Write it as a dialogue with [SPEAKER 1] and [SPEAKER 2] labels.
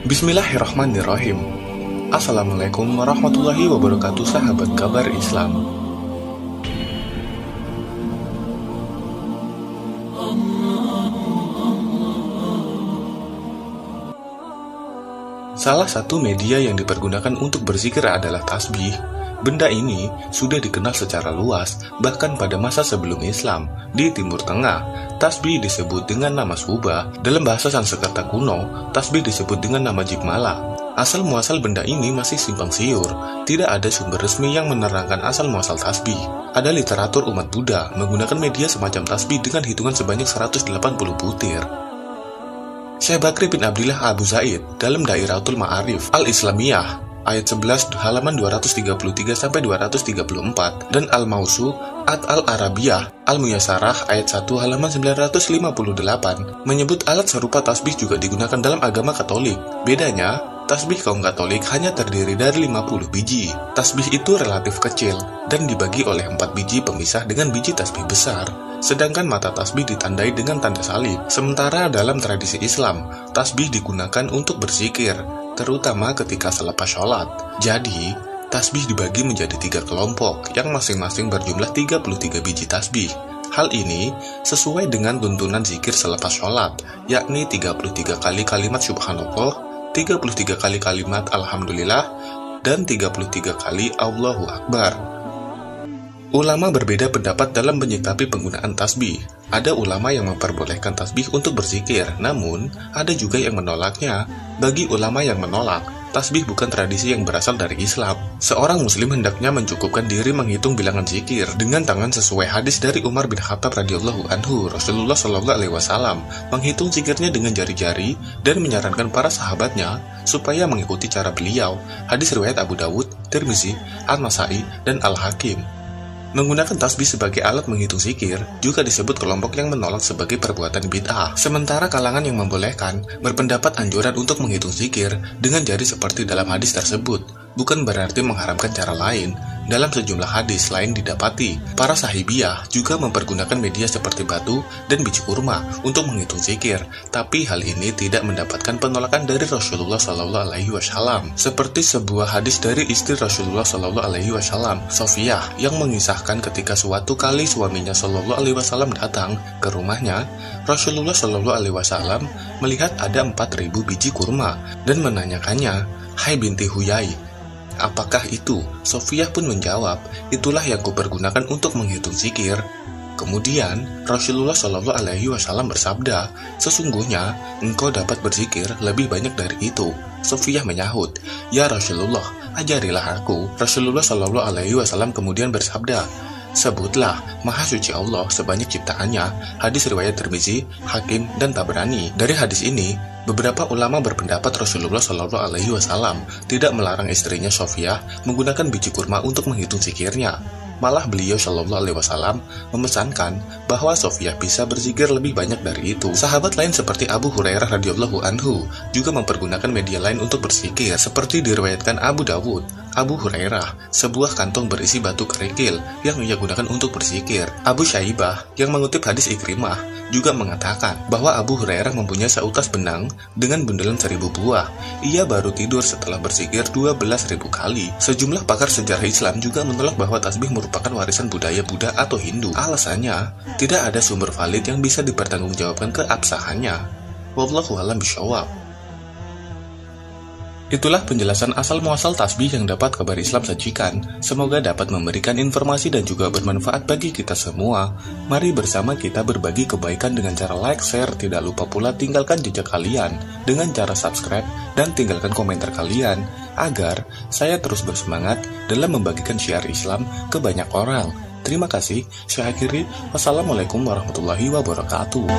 [SPEAKER 1] Bismillahirrahmanirrahim. Assalamualaikum warahmatullahi wabarakatuh, sahabat kabar Islam. Salah satu media yang dipergunakan untuk berzikir adalah tasbih. Benda ini sudah dikenal secara luas, bahkan pada masa sebelum Islam. Di Timur Tengah, tasbih disebut dengan nama subah. Dalam bahasa Sanskerta kuno, tasbih disebut dengan nama jipmala. Asal-muasal benda ini masih simpang siur. Tidak ada sumber resmi yang menerangkan asal-muasal tasbih. Ada literatur umat Buddha menggunakan media semacam tasbih dengan hitungan sebanyak 180 butir. Syekh Bakri bin Abdillah Abu Zaid dalam Dairatul Ma'arif Al-Islamiyah ayat 11 halaman 233-234 dan Al-Mausu Al-Arabiyah Al-Muyasarah ayat 1 halaman 958 menyebut alat serupa tasbih juga digunakan dalam agama Katolik. Bedanya, tasbih kaum Katolik hanya terdiri dari 50 biji. Tasbih itu relatif kecil dan dibagi oleh 4 biji pemisah dengan biji tasbih besar. Sedangkan mata tasbih ditandai dengan tanda salib. Sementara dalam tradisi Islam, tasbih digunakan untuk berzikir, terutama ketika selepas sholat. Jadi, tasbih dibagi menjadi 3 kelompok yang masing-masing berjumlah 33 biji tasbih. Hal ini sesuai dengan tuntunan zikir selepas sholat, yakni 33 kali kalimat subhanallah, 33 kali kalimat alhamdulillah, dan 33 kali Allahu Akbar. Ulama berbeda pendapat dalam menyikapi penggunaan tasbih. Ada ulama yang memperbolehkan tasbih untuk berzikir, namun ada juga yang menolaknya. Bagi ulama yang menolak, tasbih bukan tradisi yang berasal dari Islam. Seorang muslim hendaknya mencukupkan diri menghitung bilangan zikir dengan tangan sesuai hadis dari Umar bin Khattab radhiyallahu anhu. Rasulullah shallallahu alaihi wasallam menghitung zikirnya dengan jari-jari dan menyarankan para sahabatnya supaya mengikuti cara beliau. Hadis riwayat Abu Dawud, Tirmizi, An-Nasai, dan Al-Hakim. Menggunakan tasbih sebagai alat menghitung zikir juga disebut kelompok yang menolak sebagai perbuatan bid'ah. Sementara kalangan yang membolehkan berpendapat anjuran untuk menghitung zikir dengan jari seperti dalam hadis tersebut bukan berarti mengharamkan cara lain. Dalam sejumlah hadis lain didapati, para sahibiyah juga mempergunakan media seperti batu dan biji kurma untuk menghitung zikir, tapi hal ini tidak mendapatkan penolakan dari Rasulullah Shallallahu Alaihi Wasallam. Seperti sebuah hadis dari istri Rasulullah Shallallahu Alaihi Wasallam, Sofiyah, yang mengisahkan ketika suatu kali suaminya Shallallahu Alaihi Wasallam datang ke rumahnya, Rasulullah Shallallahu Alaihi Wasallam melihat ada 4.000 biji kurma dan menanyakannya, "Hai binti Huyai, apakah itu?" Sofiyah pun menjawab, "Itulah yang kupergunakan untuk menghitung zikir." Kemudian Rasulullah Shallallahu Alaihi Wasallam bersabda, "Sesungguhnya engkau dapat berzikir lebih banyak dari itu." Sofiyah menyahut, "Ya Rasulullah, ajarilah aku." Rasulullah Shallallahu Alaihi Wasallam kemudian bersabda, "Sebutlah Maha Suci Allah sebanyak ciptaannya." Hadis riwayat Tirmizi, Hakim, dan Tabrani. Dari hadis ini, beberapa ulama berpendapat Rasulullah Shallallahu Alaihi Wasallam tidak melarang istrinya Sofiyah menggunakan biji kurma untuk menghitung zikirnya. Malah beliau Shallallahu Alaihi Wasallam memesankan bahwa Sofiyah bisa berzikir lebih banyak dari itu. Sahabat lain seperti Abu Hurairah radhiyallahu anhu juga mempergunakan media lain untuk berzikir, seperti diriwayatkan Abu Dawud. Abu Hurairah, sebuah kantong berisi batu kerikil yang ia gunakan untuk berzikir. Abu Syaibah yang mengutip hadis Ikrimah juga mengatakan bahwa Abu Hurairah mempunyai seutas benang dengan bundelan 1000 buah. Ia baru tidur setelah berzikir 12.000 kali. Sejumlah pakar sejarah Islam juga menolak bahwa tasbih merupakan warisan budaya Buddha atau Hindu. Alasannya, tidak ada sumber valid yang bisa dipertanggungjawabkan keabsahannya. Wallahu a'lam bishawab. Itulah penjelasan asal-muasal tasbih yang dapat kabar Islam sajikan. Semoga dapat memberikan informasi dan juga bermanfaat bagi kita semua. Mari bersama kita berbagi kebaikan dengan cara like, share, tidak lupa pula tinggalkan jejak kalian dengan cara subscribe dan tinggalkan komentar kalian agar saya terus bersemangat dalam membagikan syiar Islam ke banyak orang. Terima kasih. Saya akhiri. Wassalamualaikum warahmatullahi wabarakatuh.